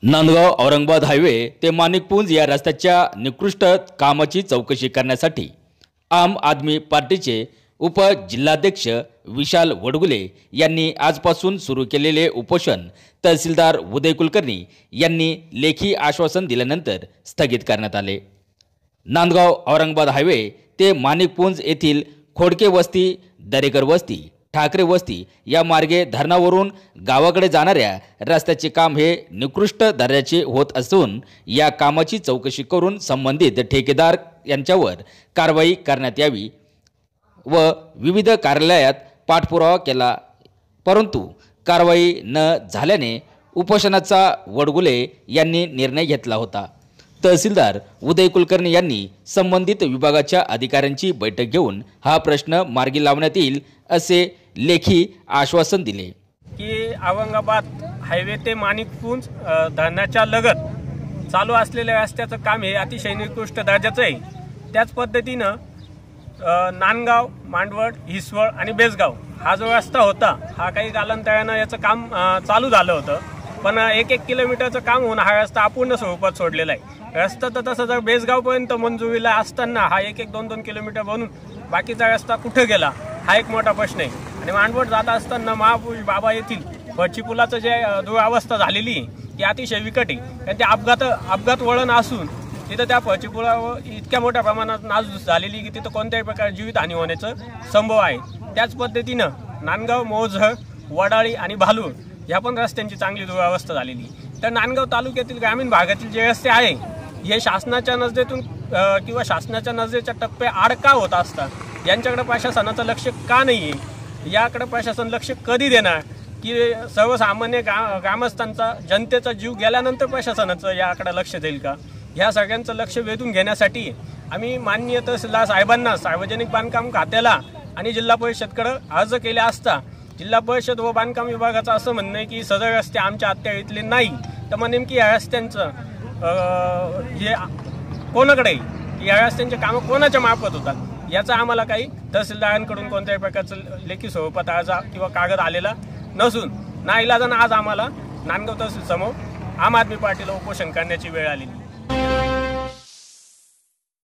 Nandgaon Aurangabad highway ते माणिकपुंज या रस्त्याच्या निकृष्ट कामाची चौकशी करण्यासाठी आम आदमी पार्टीचे उपजिल्हाध्यक्ष विशाल वडगुले यांनी आजपासून सुरू केलेले उपोषण तहसीलदार उदय कुलकर्णी यांनी लेखी आश्वासन दिल्यानंतर स्थगित करण्यात आले। नांदगाव औरंगाबाद हायवे ते माणिकपुंज येथील खोडके वस्ती, दरेकर वस्ती, ठाकरे वस्ती या मार्गे धरणावरून गावाकडे जाणाऱ्या रस्त्याचे काम हे निकृष्ट दर्जाचे होत असून या कामाची चौकशी करून संबंधित ठेकेदार यांच्यावर कारवाई करण्यात यावी व विविध कार्यालयात पाठपुरावा केला, परंतु कारवाई न झाल्याने उपोषणाचा वडगुले यांनी निर्णय घेतला होता। तहसीलदार उदय कुलकर्णी यांनी संबंधित विभागाच्या अधिकाऱ्यांची बैठक घेऊन हा प्रश्न मार्गी लावण्यात येईल असे लेखी आश्वासन दिले की औरंगाबाद हायवे ते माणिकपुंज धरणाच्या लगत चालू असलेल्या रस्त्याचं काम हे अतिशय निकृष्ट दर्जाचं आहे। त्याच पद्धतीनं नांदगाव, मांडवड, हिसवळ आणि बेसगाव हा जो रस्ता होता हा काही कालांतरानं याचं काम चालू झालं होतं, पण 1-1 किलोमीटरचं काम होऊन हा रस्ता अपूर्ण स्वरूपात सोडलेला आहे। रस्ता तर तसं जर बेसगावपर्यंत मंजुरीला असताना हा 1-1, 2-2 किलोमीटर बनून बाकीचा रस्ता कुठे गेला हा एक मोठा प्रश्न आहे। आणि मांडवड जात असताना महापुरुष बाबा येथील भटची पुलाचं जे दुरावस्था झालेली ती अतिशय विकट आहे। कारण ते अपघात वळण असून तिथं त्या भटची पुलावर इतक्या मोठ्या प्रमाणात नासधूस झालेली की तिथं कोणत्याही प्रकारे जीवितहानी होण्याचं संभव आहे। त्याच पद्धतीनं नांदगाव, मोझर, वडाळी आणि भालूर या पण रस्त्यांची चांगली दुरावस्था झालेली। तर नांदगाव तालुक्यातील ग्रामीण भागातील जे रस्ते आहे हे शासनाच्या नजरेतून किंवा शासनाच्या नजरेच्या टप्प्या आड का होत असतात, यांच्याकडे प्रशासनाचं लक्ष का नाही आहे, याकडे प्रशासन लक्ष कधी देणार की सर्वसामान्य ग्रामस्थांचा जनतेचा जीव गेल्यानंतर प्रशासनाचं याकडे लक्ष देईल का, ह्या सगळ्यांचं लक्ष वेधून घेण्यासाठी आम्ही माननीय तहसीलदार साहेबांना, सार्वजनिक बांधकाम खात्याला आणि जिल्हा परिषदकडे अर्ज केले असता जिल्हा परिषद व बांधकाम विभागाचं असं म्हणणं आहे की सदर रस्ते आमच्या अखत्यारीतले नाही। तर मग नेमकी या रस्त्यांचं हे कोणाकडे या रस्त्यांचे कामं कोणाच्या मार्फत होतात याचा आम्हाला काही तहसीलदारांकडून कोणत्याही प्रकारचं लेखी स्वरूपात अर्ज किंवा कागद आलेला नसून नाईलाजानं आज आम्हाला नांदगाव तहसील समोर आम आदमी पार्टीला उपोषण करण्याची वेळ आलेली।